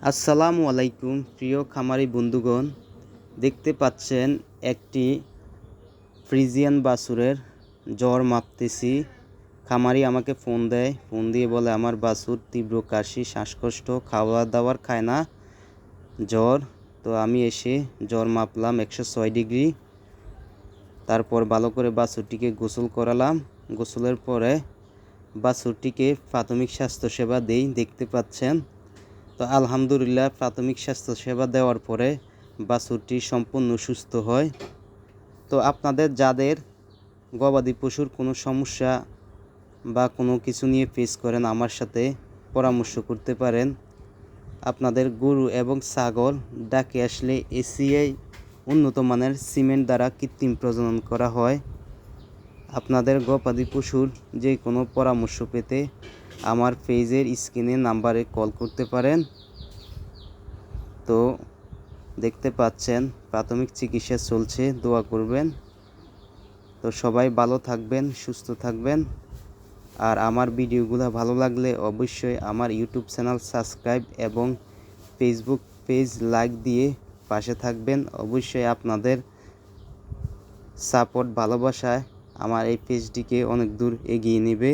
আসসালামু আলাইকুম প্রিয় খামারি বন্ধুগণ, দেখতে পাচ্ছেন একটি ফ্রিজিয়ান বাছুরের জ্বর মাপতেছি। খামারি আমাকে ফোন দেয়, ফোন দিয়ে বলে আমার বাছুর তীব্র কাশি, শ্বাসকষ্ট, খাওয়া দাওয়ার খায় না, জ্বর। তো আমি এসে জ্বর মাপলাম 106 ডিগ্রি। তারপর ভালো করে বাছুরটিকে গোসল করালাম। গোসলের পরে বাছুরটিকে প্রাথমিক স্বাস্থ্যসেবা দেই, দেখতে পাচ্ছেন। তো আলহামদুলিল্লাহ, প্রাথমিক স্বাস্থ্যসেবা দেওয়ার পরে বাছুরটি সম্পূর্ণ সুস্থ হয়। তো আপনাদের যাদের গবাদি পশুর কোনো সমস্যা বা কোনো কিছু নিয়ে ফেস করেন, আমার সাথে পরামর্শ করতে পারেন। আপনাদের গরু এবং ছাগল ডাকে আসলে এসিআই উন্নত মানের সিমেন্ট দ্বারা কৃত্রিম প্রজনন করা হয়। আপনাদের গবাদি পশুর যে কোনো পরামর্শ পেতে আমার পেজের স্ক্রিনে নাম্বারে কল করতে পারেন। তো দেখতে পাচ্ছেন প্রাথমিক চিকিৎসা চলছে, দোয়া করবেন। তো সবাই ভালো থাকবেন, সুস্থ থাকবেন। আর আমার ভিডিওগুলো ভালো লাগলে অবশ্যই আমার ইউটিউব চ্যানেল সাবস্ক্রাইব এবং ফেসবুক পেজ লাইক দিয়ে পাশে থাকবেন। অবশ্যই আপনাদের সাপোর্ট, ভালোবাসায় আমার এই পেজটিকে অনেক দূর এগিয়ে নেবে।